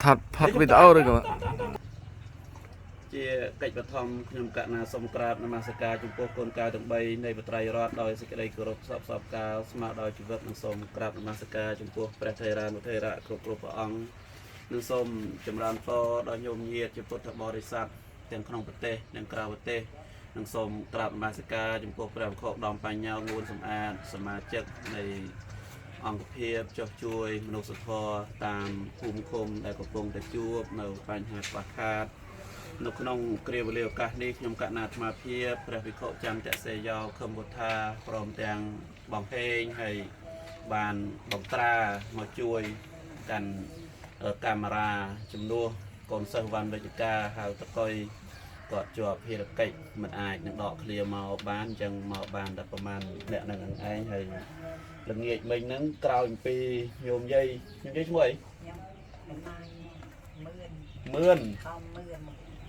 thật video rồi các bạn ជាកិច្ចបឋមខ្ញុំកណាសូមក្រាបនមស្ការចំពោះកូនកាយទាំង3នៃបត្រៃរដ្ឋដោយសេចក្តីគោរពសពកាលស្មើដោយជីវិតនិងសូមក្រាបនមស្ការចំពោះព្រះថេរានុថេរៈគ្រប់ព្រះអង្គនិងសូមចម្រើនពរដល់ញោមញាតិជាពុទ្ធបរិស័ទទាំងក្នុងប្រទេសនិងក្រៅប្រទេសនិងសូមក្រាបនមស្ការចំពោះព្រះវិខដំបញ្ញោងួនសម្អាតសមាជិកនៃអង្គភាពចុះជួយមនុស្សធម៌តាមភូមិឃុំដែលកំពុងតែជួបនៅបញ្ហាខ្វះខាតនៅក្នុងគ្រាវេលាឱកាសនេះខ្ញុំកណាអាត្មាភាពព្រះវិខច័ន្ទសេយោខឹមវុធាព្រមទាំងបងហេងហើយបានបងត្រាមកជួយកាន់កាមេរ៉ាជំនួសកូនសិស្សវណ្ណវិជ្ជការហៅតកុយគាត់ជាប់ភារកិច្ចមិនអាចនឹងដកឃ្លាមកបានអញ្ចឹងមកបានតែប្រហែលអ្នកនឹងឯងហើយល្ងាចមិញហ្នឹងក្រោយពីញោមយាយឈ្មោះអីមឿន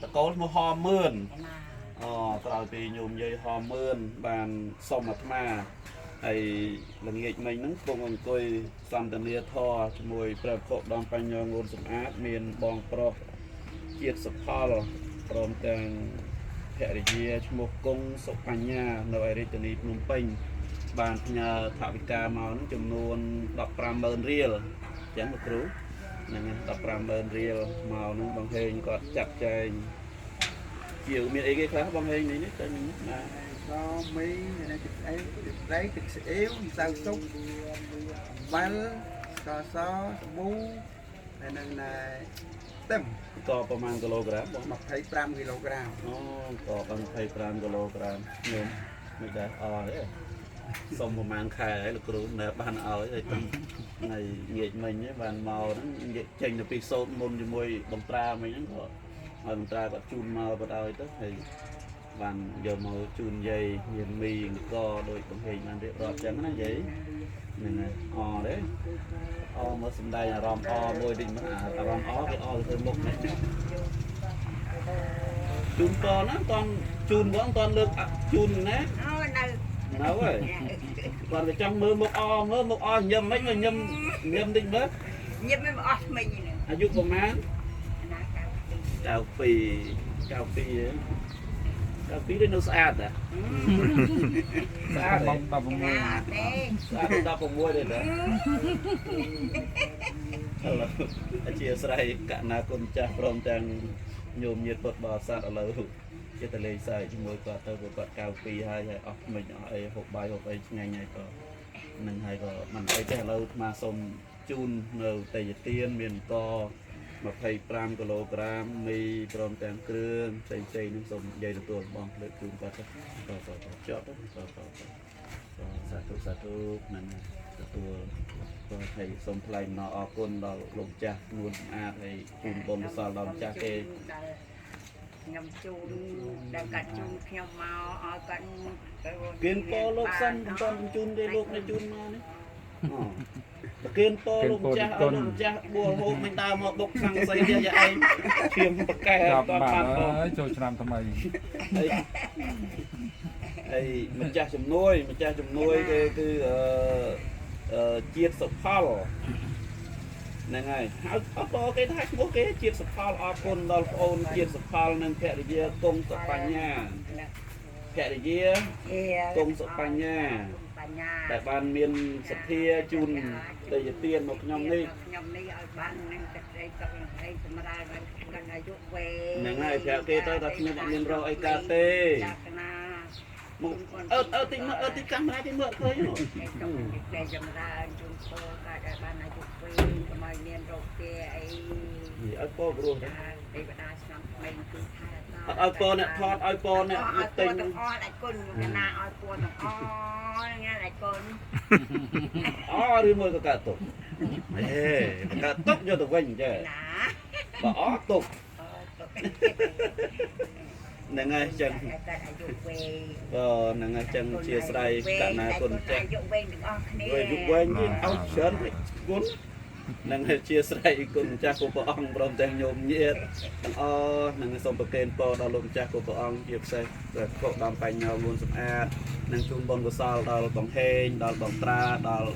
តកូលមកហមមឿនអូក្រោយពីញោមយាយហមមឿនបានសុំអាត្មាហើយល្ងាចមិញហ្នឹងពងអង្គុយសន្ទនាធរជាមួយព្រះពុទ្ធដំបញ្ញោងូនសម្អាតមានបងប្រុសជាតិសុផលព្រមទាំងភរិយាឈ្មោះគង់សុបញ្ញានៅឯរាជធានីភ្នំពេញបានផ្ញើថវិកាមកនឹងចំនួន 15,000 រៀលអញ្ចឹងលោកគ្រូហ្នឹង 15,000 រៀលមកនឹងបងហេងគាត់ចាត់ចែងជាមានអីគេខ្លះបងហេងនេះទៅណាក៏មីនេះទឹកអីទឹកស្អីទឹកស្អៀវសៅសុកបាល់ស្ករសសាប៊ូហើយនឹងទឹមក៏ប្រហែលគីឡូក្រាមបង 25 គីឡូក្រាមអូក៏25 គីឡូក្រាមខ្ញុំមិនដែរអស់ទេសុំប្រហែលខែហើយលោកគ្រូនៅបានឲ្យហើយថ្ងៃងាកមិញបានមកហ្នឹងចេញទៅពីសូត្រមុនជាមួយបងត្រាមិញហ្នឹងក៏ឲ្យបងត្រាគាត់ជូនមកគាត់ឲ្យទៅហើយបានយកមកជូនយាយមានមីក៏ដូចបងហេងបានរៀបរាប់ចឹងណាយាយហ្នឹងហើយអទេអមកសំដែងអារម្មណ៍អមួយតិចមកអារម្មណ៍អគេអទៅមុខនេះជូនក៏ណាតន់ជូនបងតន់លើកជូនណាអូនៅហើយគាត់ទៅចង់មើលមុខអមើលមុខអញឹមមិនញឹមតិចមើលញឹមមិនអស់មិញនេះអាយុប្រហែល92ដូចនៅស្អាតហ៎ស្អាតបង16ស្អាត16ទេណាអធិស្ឋានកណាគុណចាស់ព្រមទាំងញោមញាតិពុទ្ធបរិស័ទឥឡូវចិត្តលេងសើចជាមួយគាត់ទៅគាត់92ហើយអស់មិនអស់អីហូបបាយហូបអីឆ្ងាញ់ហើយក៏នឹងហើយក៏មិនអីទេឥឡូវអាត្មាសូមជូននៅតេយ្យទានមានត25 គីឡូក្រាមមីព្រមទាំងគ្រឿងផ្សេងៗនឹងសូមនិយាយទទួលបងលើកជូនគាត់ទៅជាប់ទៅសាធុនឹងទទួលក៏ឲ្យសូមថ្លែងអំណរអគុណដល់លោកចាស់នួនស្អាតហើយជូនបុណ្យកុសលដល់ម្ចាស់គេខ្ញុំជូនដែលកាត់ជូនខ្ញុំមកឲ្យគាត់គៀនពោលោកសិនមិនទាន់ជូនទេលោកនៅជូនមកនេះប្រគៀនពោលោកម្ចាស់ឲ្យលោកម្ចាស់បួលហូបមិនដើរមកបុកខាងស្អីទៀតយ៉ាឯងឈាមប្រកែតអត់បានហើយចូលឆ្នាំថ្មីហើយម្ចាស់ជំនួយគេគឺជាតិសុផលហ្នឹងហើយហៅអត់ដល់គេថាឈ្មោះគេជាតិសុផលអរគុណដល់បងអូនជាតិសុផលនិងភរិយាគង់សុបញ្ញាភរិយាគង់សុបញ្ញាដែលបានមានសទ្ធាជូនតេយ្យទានមកខ្ញុំនេះឲ្យបាននឹងទឹកស្អីទុកនឹងអីសម្រាប់ឲ្យកាន់អាយុវែងហ្នឹងហើយប្រាប់គេទៅថាខ្ញុំអត់មានរកអីកើតទេមកតិចមកតិចកាមេរ៉ាគេមើលឃើញតែចម្រើនជូនពរកើតឲ្យបានអាយុវែងកុំឲ្យមានរោគទាអីឲ្យពរព្រោះទេវតាឆ្នាំថ្មីគឺថែឲ្យពរអ្នកថតឲ្យពរអ្នកទិញទាំងអស់អាចគុណកណាឲ្យពរទាំងអស់ហ្នឹងអាចគុណឬមើលក៏កើតទុកហេកើតទុកយកទៅវិញចេះណាបើអត់ទុកហ្នឹងហើយចឹងហ្នឹងហើយចឹងជាស្រ័យកណាគុណចាស់អាយុវែងទាំងអស់គ្នាអាយុវែងទៀតអត់ច្រើនគុណនឹងជាស្រ័យគុណម្ចាស់គ្រប់ព្រះអង្គព្រមទាំងញោមញាតិទាំងអស់នឹងសូមប្រគេនពរដល់លោកម្ចាស់គ្រប់ព្រះអង្គជាពិសេសព្រះពុទ្ធដំបញ្ញោងួនសម្អាតនិងជូនបុណ្យកុសលដល់បងហេងដល់បងត្រាដល់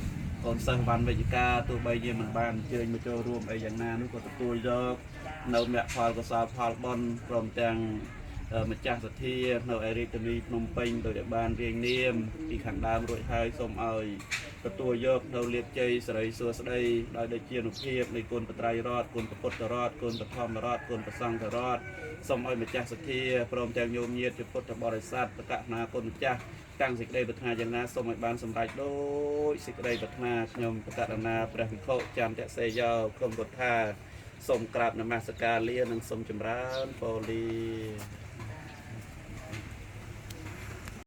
កូនសិស្សវណ្ណវិជ្ជការទោះបីជាមិនបានជើញមកចូលរួមអីយ៉ាងណានោះក៏ទទួលយកនៅមគ្គផលកុសលផលបុណ្យព្រមទាំងម្ចាស់សទ្ធានៅឯរាជធានីភ្នំពេញដោយដែលបានរៀងនាមពីខាងដើមរួចហើយសូមឲ្យទទួលយកនៅលាភជ័យសិរីសួស្តីដោយដូចជានុភាពនៃគុណបត្រៃរតគុណពុទ្ធរតគុណបឋមរតគុណប្រសង្ឃរតសូមឲ្យម្ចាស់សទ្ធាព្រមទាំងញោមញាតិជាពុទ្ធបរិស័ទប្រកាសណាគុណម្ចាស់តាំងសេចក្តីប្រាថ្នាយ៉ាងណាសូមឲ្យបានសម្រេចដោយសេចក្តីប្រាថ្នាខ្ញុំប្រកាសណាព្រះវិខុចន្ទសេយោគុំពុទ្ធាសូមក្រាបនមស្ការលានិងសូមចម្រើនពរលា